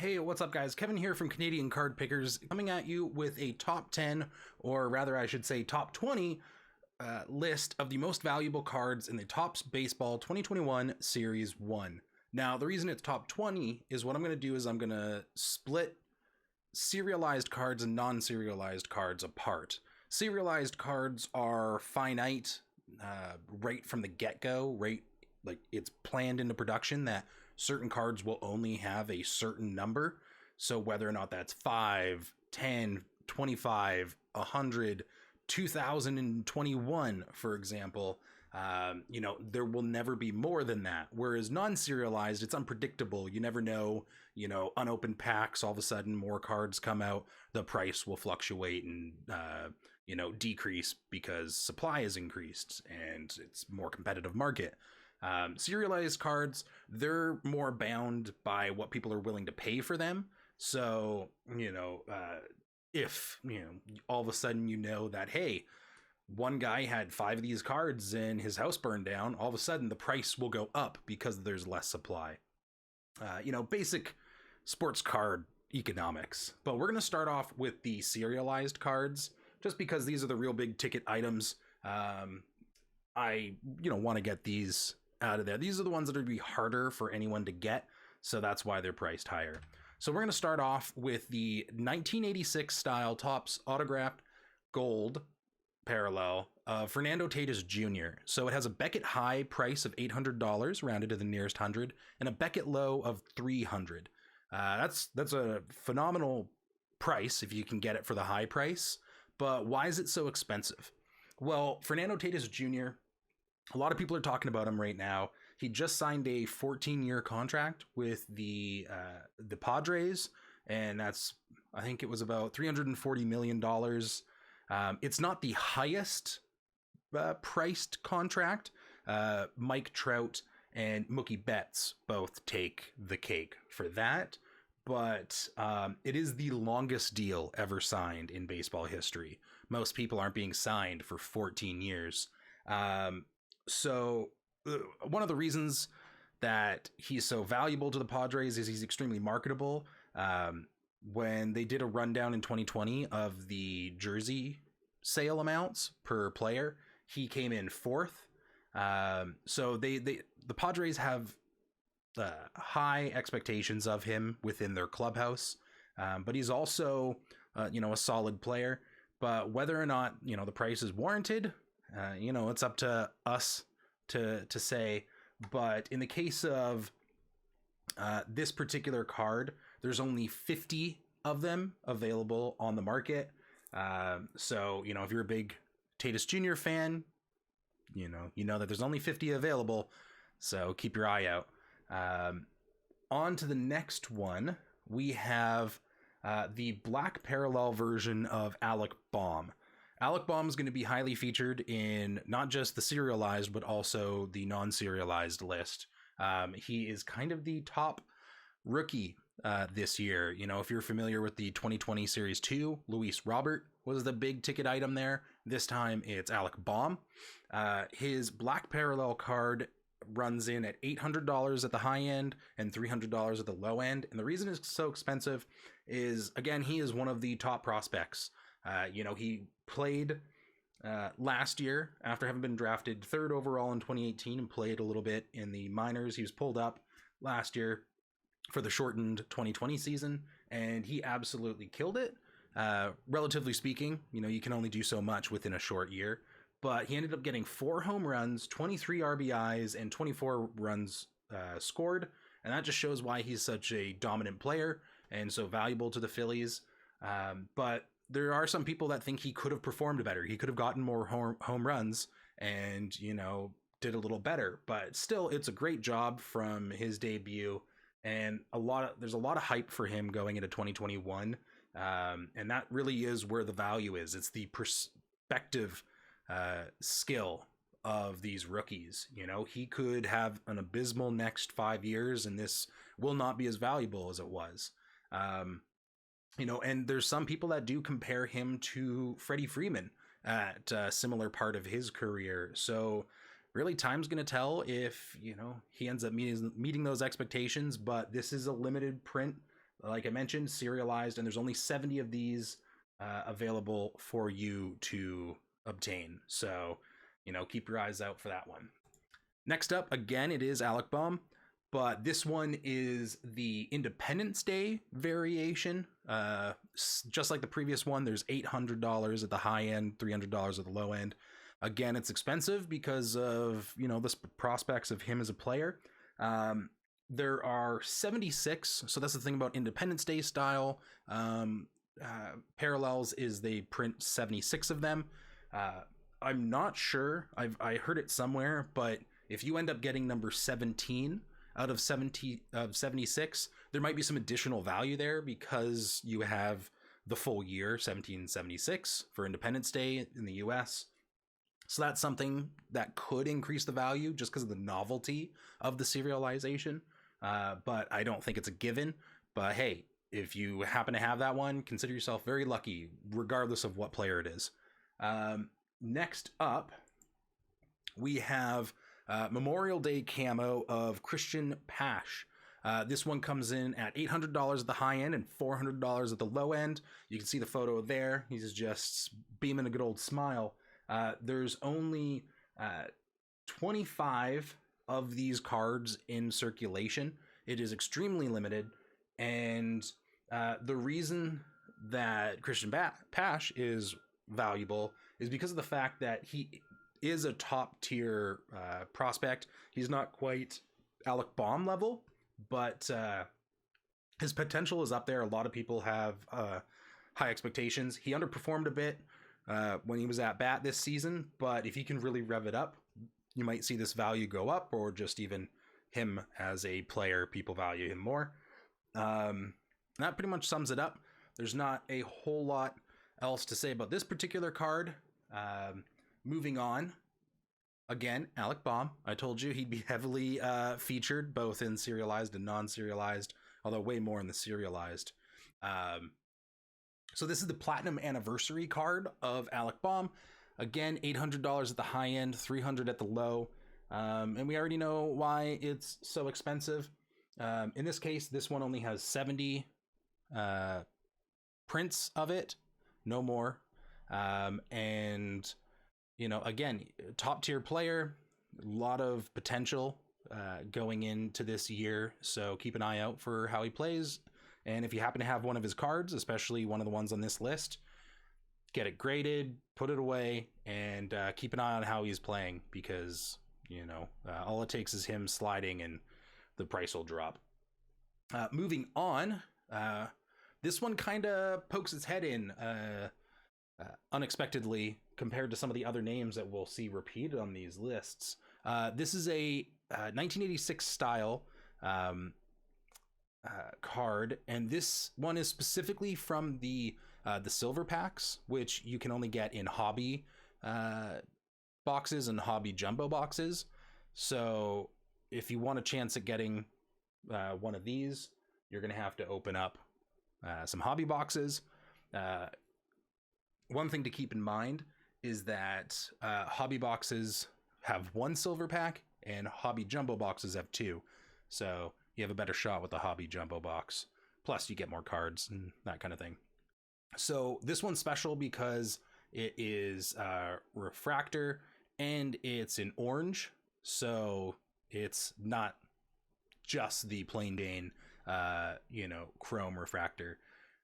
Hey, what's up, guys? Kevin here from Canadian Card Pickers, coming at you with a top 10, or rather, I should say top 20 list of the most valuable cards in the Topps Baseball 2021 Series 1. Now, the reason it's top 20 is what I'm going to do is I'm going to split serialized cards and non-serialized cards apart. Serialized cards are finite right from the get-go, right? Like it's planned into production that certain cards will only have a certain number. So whether or not that's 5, 10, 25, 100, 2021, for example, there will never be more than that. Whereas non-serialized, it's unpredictable. You never know, unopened packs, all of a sudden more cards come out, the price will fluctuate and, decrease because supply is increased and it's more competitive market. Serialized cards, they're more bound by what people are willing to pay for them. So, if, all of a sudden that, hey, one guy had 5 of these cards and his house burned down, all of a sudden the price will go up because there's less supply. Basic sports card economics. But we're going to start off with the serialized cards, just because these are the real big ticket items. I want to get these out of there. These are the ones that would be harder for anyone to get, so that's why they're priced higher. So we're going to start off with the 1986 style Topps autographed gold parallel of Fernando Tah-Tees Jr. So it has a Beckett high price of $800, rounded to the nearest hundred, and a Beckett low of $300. That's a phenomenal price if you can get it for the high price. But why is it so expensive? Well, Fernando Tah-Tees Jr., a lot of people are talking about him right now. He just signed a 14-year contract with the Padres, and I think it was about $340 million. It's not the highest priced contract. Mike Trout and Mookie Betts both take the cake for that, but it is the longest deal ever signed in baseball history. Most people aren't being signed for 14 years. So one of the reasons that he's so valuable to the Padres is he's extremely marketable. When they did a rundown in 2020 of the jersey sale amounts per player, he came in 4th. So the Padres have high expectations of him within their clubhouse, but he's also a solid player. But whether or not the price is warranted, it's up to us to say. But in the case of this particular card, there's only 50 of them available on the market. So if you're a big Tah-Tees Jr. fan, you know that there's only 50 available. So keep your eye out. On to the next one, we have the black parallel version of Alec Bohm. Alec Bohm is going to be highly featured in not just the serialized, but also the non-serialized list. He is kind of the top rookie this year. If you're familiar with the 2020 Series 2, Luis Robert was the big ticket item there. This time it's Alec Bohm. His black parallel card runs in at $800 at the high end and $300 at the low end. And the reason it's so expensive is, again, he is one of the top prospects. He played last year after having been drafted 3rd overall in 2018 and played a little bit in the minors. He was pulled up last year for the shortened 2020 season, and he absolutely killed it. Relatively speaking, you can only do so much within a short year, but he ended up getting 4 home runs, 23 RBIs, and 24 runs scored, and that just shows why he's such a dominant player and so valuable to the Phillies. But there are some people that think he could have performed better. He could have gotten more home runs and, did a little better. But still, it's a great job from his debut. And there's a lot of hype for him going into 2021. And that really is where the value is. It's the perspective skill of these rookies. He could have an abysmal next 5 years, and this will not be as valuable as it was. And there's some people that do compare him to Freddie Freeman at a similar part of his career. So really, time's going to tell if, he ends up meeting those expectations. But this is a limited print like I mentioned, serialized, and there's only 70 of these available for you to obtain. So, keep your eyes out for that one. Next up, again, it is Alec Baum, but this one is the Independence Day variation. Just like the previous one, there's $800 at the high end, $300 at the low end. Again, it's expensive because of, the prospects of him as a player. There are 76, so that's the thing about Independence Day style. Parallels is they print 76 of them. I'm not sure. I heard it somewhere, but if you end up getting number 17 out of 76, there might be some additional value there because you have the full year, 1776, for Independence Day in the US. So that's something that could increase the value just because of the novelty of the serialization. But I don't think it's a given. But hey, if you happen to have that one, consider yourself very lucky, regardless of what player it is. Next up, we have Memorial Day camo of Christian Pash. This one comes in at $800 at the high end and $400 at the low end. You can see the photo there. He's just beaming a good old smile. There's only 25 of these cards in circulation. It is extremely limited, and the reason that Christian Pash is valuable is because of the fact that he is a top tier prospect. He's not quite Alec Baum level, but his potential is up there. A lot of people have high expectations. He underperformed a bit when he was at bat this season, but if he can really rev it up, you might see this value go up, or just even him as a player, people value him more. That pretty much sums it up. There's not a whole lot else to say about this particular card. Moving on, again, Alec Baum. I told you he'd be heavily featured both in serialized and non-serialized, although way more in the serialized. So this is the Platinum Anniversary card of Alec Baum. Again, $800 at the high end, $300 at the low. And we already know why it's so expensive. In this case, this one only has 70 prints of it, no more. And, again, top tier player, a lot of potential going into this year. So keep an eye out for how he plays. And if you happen to have one of his cards, especially one of the ones on this list, get it graded, put it away, and keep an eye on how he's playing, because, all it takes is him sliding and the price will drop. Moving on, this one kind of pokes its head in unexpectedly compared to some of the other names that we'll see repeated on these lists. This is a 1986 style card, and this one is specifically from the silver packs, which you can only get in hobby boxes and hobby jumbo boxes. So if you want a chance at getting one of these, you're going to have to open up some hobby boxes. One thing to keep in mind is that hobby boxes have one silver pack and hobby jumbo boxes have two. So you have a better shot with the hobby jumbo box. Plus you get more cards and that kind of thing. So this one's special because it is refractor and it's in orange. So it's not just the plain Jane, chrome refractor,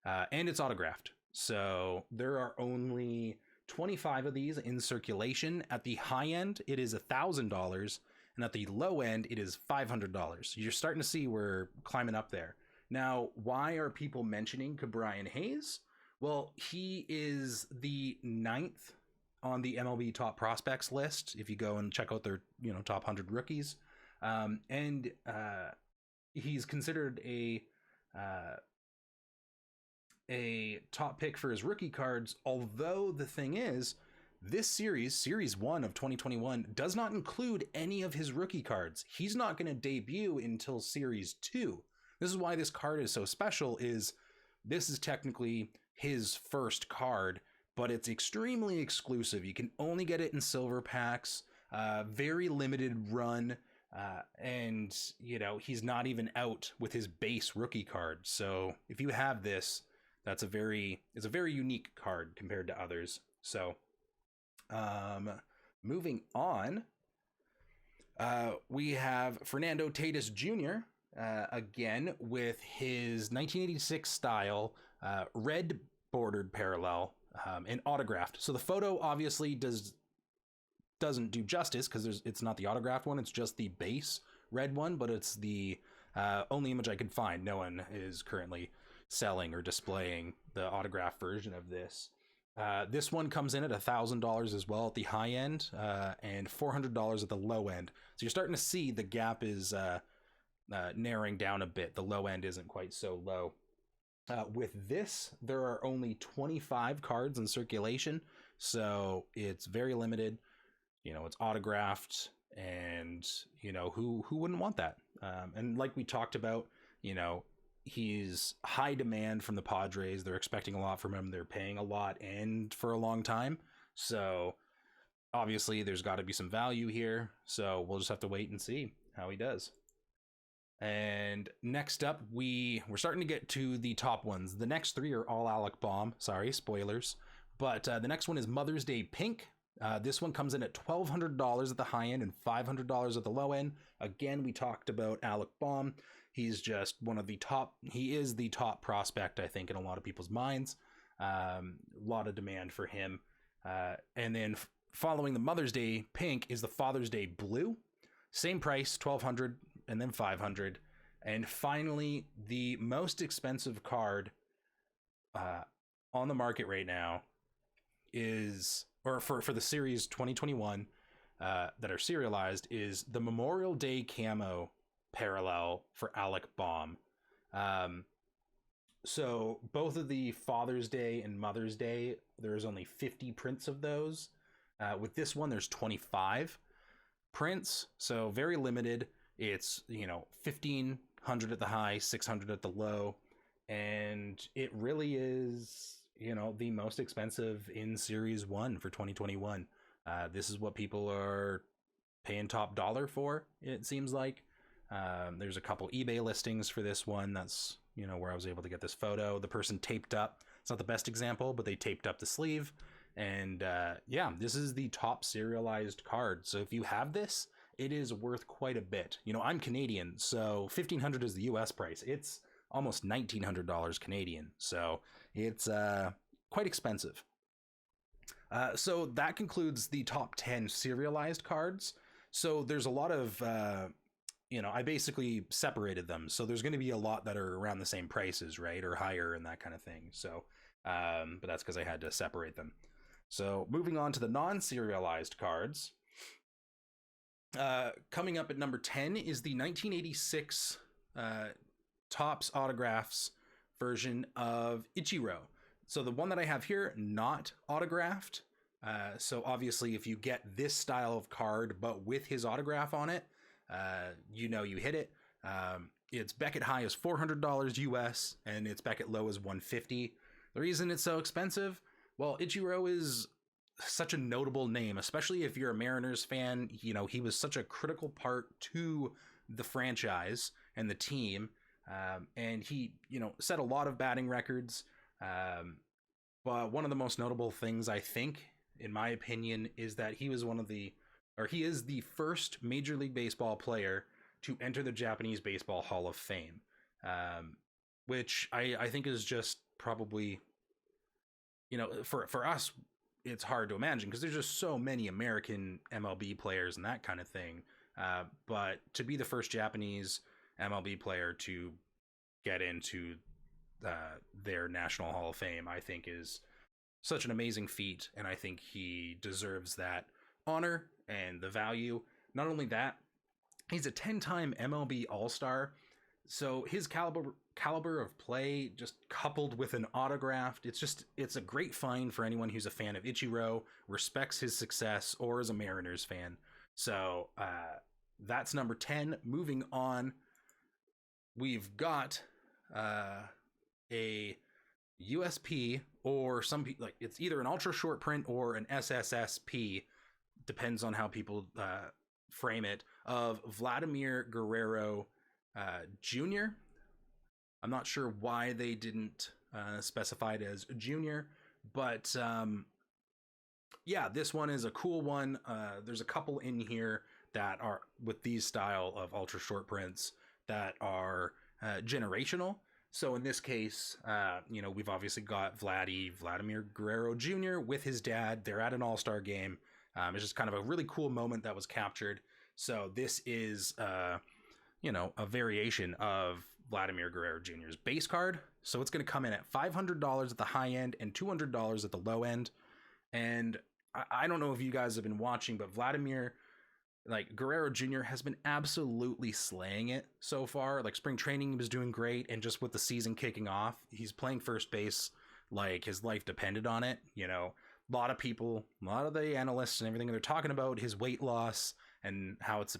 and it's autographed. So there are only 25 of these in circulation. At the high end, it is $1,000, and at the low end, it is $500. You're starting to see we're climbing up there. Now, why are people mentioning Ke'Bryan Hayes? Well, he is the 9th on the MLB top prospects list, if you go and check out their top 100 rookies. And he's considered a top pick for his rookie cards, although the thing is, this series 1 of 2021, does not include any of his rookie cards. He's not going to debut until series 2. This is why this card is so special. This is technically his first card, but it's extremely exclusive. You can only get it in silver packs, very limited run. And he's not even out with his base rookie card. So if you have this, it's a very unique card compared to others. So moving on, we have Fernando Tah-Tees Jr. Again with his 1986 style red bordered parallel and autographed. So the photo obviously doesn't do justice because it's not the autographed one, it's just the base red one, but it's the only image I could find. No one is currently selling or displaying the autographed version of this. This one comes in at $1,000 as well at the high end, and $400 at the low end. So you're starting to see the gap is narrowing down a bit. The low end isn't quite so low. With this, there are only 25 cards in circulation, so it's very limited. It's autographed, and who wouldn't want that? And like we talked about, he's high demand from the Padres. They're expecting a lot from him. They're paying a lot and for a long time. So obviously there's got to be some value here. So we'll just have to wait and see how he does. And next up, we're starting to get to the top ones. The next three are all Alec Bohm. Sorry, spoilers. But the next one is Mother's Day Pink. This one comes in at $1,200 at the high end and $500 at the low end. Again, we talked about Alec Bohm. He's just he is the top prospect, I think, in a lot of people's minds. A lot of demand for him. And then following the Mother's Day Pink is the Father's Day Blue. Same price, $1,200 and then $500. And finally, the most expensive card on the market right now is, or for the series 2021 that are serialized, is the Memorial Day Camo parallel for Alec Bohm. So both of the Father's Day and Mother's Day, there's only 50 prints of those. With this one, there's 25 prints, so very limited. It's 1,500 at the high, 600 at the low, and it really is the most expensive in Series 1 for 2021. This is what people are paying top dollar for, it seems like. There's a couple eBay listings for this one. That's where I was able to get this photo. The person taped up. It's not the best example, but they taped up the sleeve. And yeah, this is the top serialized card. So if you have this, it is worth quite a bit. I'm Canadian, so $1,500 is the US price. It's almost $1,900 Canadian. So it's quite expensive. So that concludes the top 10 serialized cards. So there's a lot of, I basically separated them. So there's going to be a lot that are around the same prices, right? Or higher and that kind of thing. So, but that's because I had to separate them. So moving on to the non-serialized cards. Coming up at number 10 is the 1986 Topps Autographs version of Ichiro. So the one that I have here, not autographed. So obviously if you get this style of card, but with his autograph on it, you hit it. Its Beckett high is $400 US and its Beckett low is $150. The reason it's so expensive, well, Ichiro is such a notable name, especially if you're a Mariners fan. He was such a critical part to the franchise and the team. And he, set a lot of batting records. But one of the most notable things, I think, in my opinion, is that he is the first Major League Baseball player to enter the Japanese Baseball Hall of Fame, which I think is just probably, for us, it's hard to imagine because there's just so many American MLB players and that kind of thing. But to be the first Japanese MLB player to get into their National Hall of Fame, I think is such an amazing feat. And I think he deserves that honor and the value. Not only that, he's a 10-time MLB All-Star. So his caliber of play, just coupled with an autographed, it's a great find for anyone who's a fan of Ichiro, respects his success, or is a Mariners fan. So that's number 10. Moving on, we've got a USP, or some people, like, it's either an ultra short print or an SSSP, depends on how people frame it, of Vladimir Guerrero Jr. I'm not sure why they didn't specify it as Junior, but yeah, this one is a cool one. There's a couple in here that are with these style of ultra short prints that are generational. So in this case, we've obviously got Vladimir Guerrero Jr. with his dad. They're at an all-star game. It's just kind of a really cool moment that was captured. So this is, a variation of Vladimir Guerrero Jr.'s base card. So it's going to come in at $500 at the high end and $200 at the low end. And I don't know if you guys have been watching, but Vladimir, Guerrero Jr. has been absolutely slaying it so far. Like, spring training, he was doing great, and just with the season kicking off, he's playing first base like his life depended on it. A lot of people, a lot of the analysts and everything, they're talking about his weight loss and how it's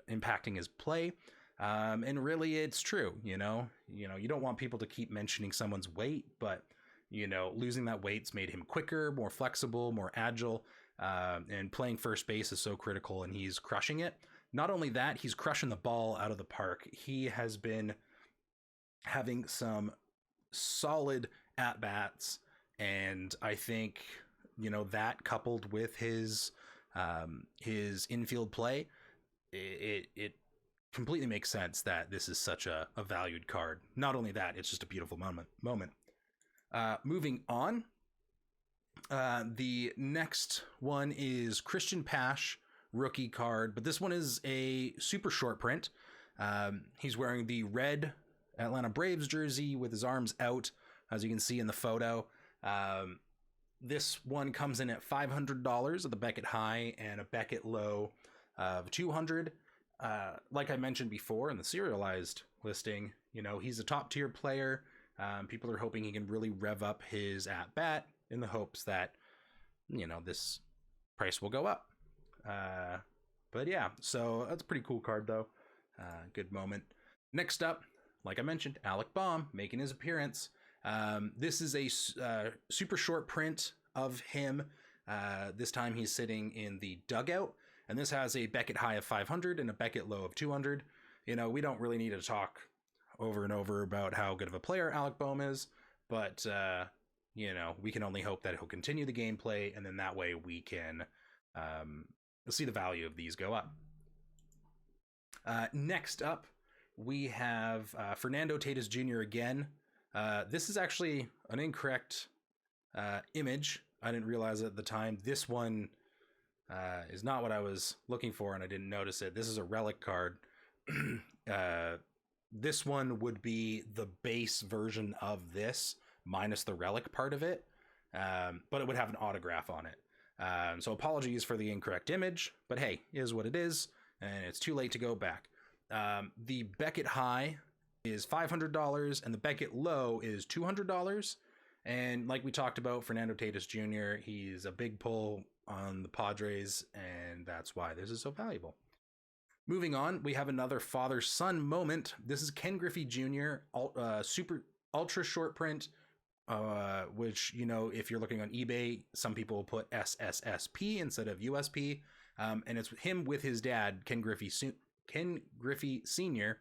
impacting his play. And really, it's true. You don't want people to keep mentioning someone's weight, but losing that weight's made him quicker, more flexible, more agile, and playing first base is so critical, and he's crushing it. Not only that, he's crushing the ball out of the park. He has been having some solid at-bats, and I think, that coupled with his infield play, it completely makes sense that this is such a valued card. Not only that, it's just a beautiful moment. Moving on, the next one is Christian Pash rookie card, but this one is a super short print. He's wearing the red Atlanta Braves jersey with his arms out, as you can see in the photo. This one comes in at $500 at the Beckett high and a Beckett low of $200. Like I mentioned before in the serialized listing, he's a top tier player. People are hoping he can really rev up his at bat in the hopes that, this price will go up. But yeah, so that's a pretty cool card though. Good moment. Next up, like I mentioned, Alec Baum making his appearance. This is a super short print of him. This time he's sitting in the dugout, and this has a Beckett high of 500 and a Beckett low of 200. We don't really need to talk over and over about how good of a player Alec Bohm is, but we can only hope that he'll continue the gameplay, and then that way we can see the value of these go up. Next up, we have Fernando Tah-Tees Jr. again. This is actually an incorrect image. I didn't realize it at the time. This one is not what I was looking for, and I didn't notice it. This is a relic card. This one would be the base version of this, minus the relic part of it, but it would have an autograph on it. So apologies for the incorrect image, but hey, it is what it is, and it's too late to go back. The Beckett high is $500, and the Beckett low is $200. And like we talked about, Fernando Tah-Tees Jr., he's a big pull on the Padres, and that's why this is so valuable. Moving on, we have another father-son moment. This is Ken Griffey Jr., super ultra short print, which, if you're looking on eBay, some people will put SSSP instead of USP, and it's him with his dad, Ken Griffey Sr.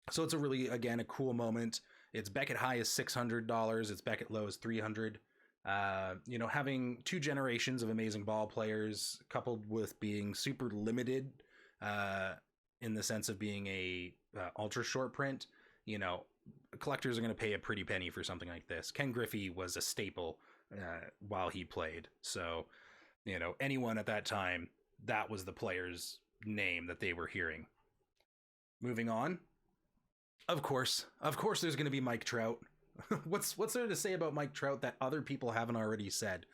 So it's a really, again, a cool moment. Its Beckett high is $600. Its Beckett low is $300. Having two generations of amazing ball players coupled with being super limited in the sense of being a ultra short print, collectors are going to pay a pretty penny for something like this. Ken Griffey was a staple while he played. So, anyone at that time, that was the player's name that they were hearing. Moving on. Of course, there's going to be Mike Trout. What's there to say about Mike Trout that other people haven't already said?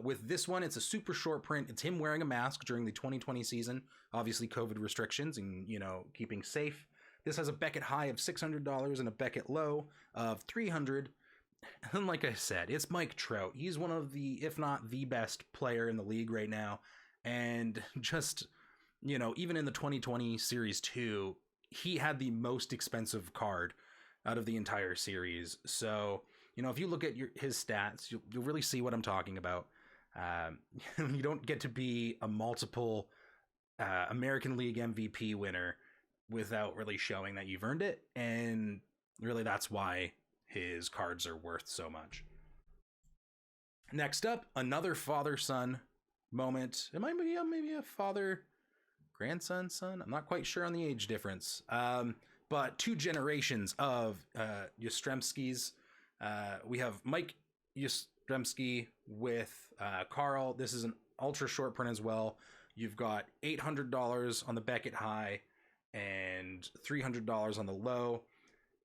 With this one, it's a super short print. It's him wearing a mask during the 2020 season. Obviously, COVID restrictions and, keeping safe. This has a Beckett high of $600 and a Beckett low of $300. And like I said, it's Mike Trout. He's one of the, if not the best player in the league right now. And just, even in the 2020 Series 2, he had the most expensive card out of the entire series. So, if you look at his stats, you'll really see what I'm talking about. You don't get to be a multiple American League MVP winner without really showing that you've earned it. And really, that's why his cards are worth so much. Next up, another father-son moment. It might be maybe a father-grandson son. I'm not quite sure on the age difference. But 2 generations of Yastrzemskis. We have Mike Yastrzemski with Carl. This is an ultra short print as well. You've got $800 on the Beckett high and $300 on the low.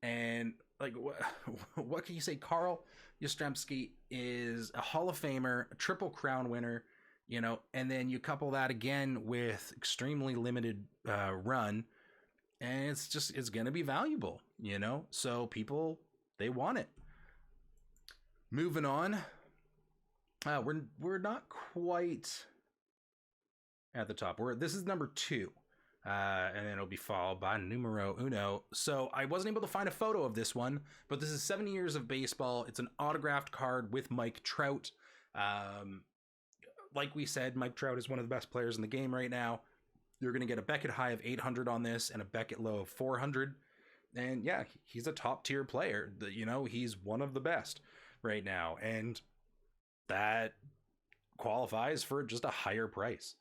And like, what can you say? Carl Yastrzemski is a Hall of Famer, a Triple Crown winner, you know, and then you couple that again with extremely limited run, and it's going to be valuable, you know, so people, they want it. Moving on, we're not quite at the top. This is number 2. And then it'll be followed by numero uno. So I wasn't able to find a photo of this one, but this is 70 years of baseball. It's an autographed card with Mike Trout. Like we said, Mike Trout is one of the best players in the game right now. You're going to get a Beckett high of 800 on this and a Beckett low of 400. And yeah, he's a top tier player. You know, he's one of the best right now. And that qualifies for just a higher price.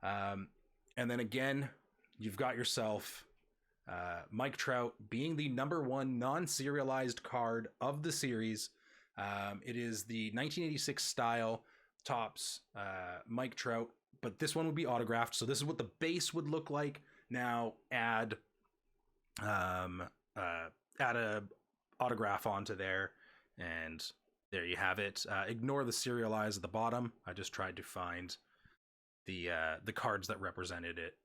And then again, you've got yourself Mike Trout being the #1 non-serialized card of the series. It is the 1986 style Topps Mike Trout, but this one would be autographed. So this is what the base would look like. Now add a autograph onto there, and there you have it. Ignore the serialized at the bottom. I just tried to find the cards that represented it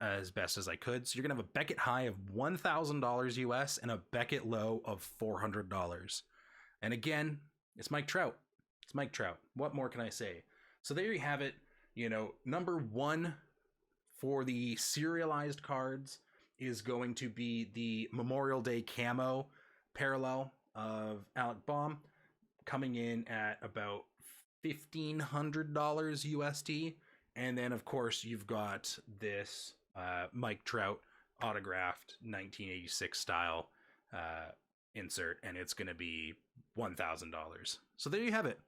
as best as I could. So you're gonna have a Beckett high of $1,000 US and a Beckett low of $400. And again, it's Mike Trout. It's Mike Trout. What more can I say? So there you have it. You know, number 1 for the serialized cards is going to be the Memorial Day camo parallel of Alec Baum, coming in at about $1,500 USD. And then, of course, you've got this Mike Trout autographed 1986 style insert, and it's going to be $1,000. So there you have it.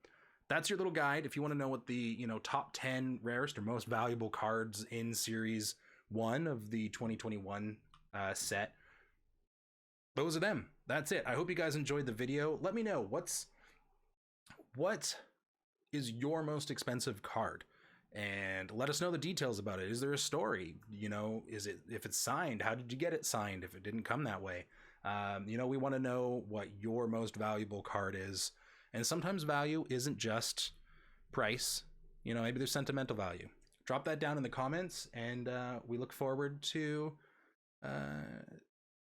That's your little guide. If you want to know what the, you know, top 10 rarest or most valuable cards in Series 1 of the 2021 set, those are them. That's it. I hope you guys enjoyed the video. Let me know what is your most expensive card, and let us know the details about it. Is there a story? You know, is it, if it's signed, how did you get it signed if it didn't come that way? You know, we want to know what your most valuable card is. And sometimes value isn't just price. You know, maybe there's sentimental value. Drop that down in the comments, and we look forward to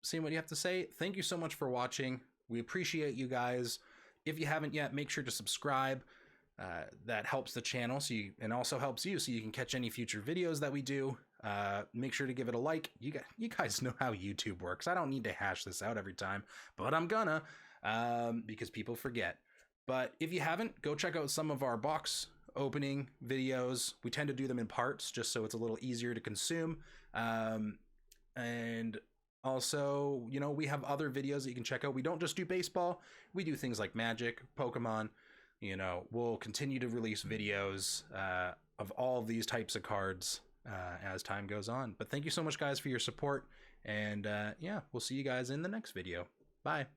seeing what you have to say. Thank you so much for watching. We appreciate you guys. If you haven't yet, make sure to subscribe. That helps the channel, and also helps you, so you can catch any future videos that we do. Make sure to give it a like. You guys know how YouTube works. I don't need to hash this out every time, but I'm gonna, because people forget. But if you haven't, go check out some of our box opening videos. We tend to do them in parts, just so it's a little easier to consume. And also, you know, we have other videos that you can check out. We don't just do baseball. We do things like Magic, Pokemon. You know, we'll continue to release videos of all of these types of cards as time goes on. But thank you so much, guys, for your support. And yeah, we'll see you guys in the next video. Bye.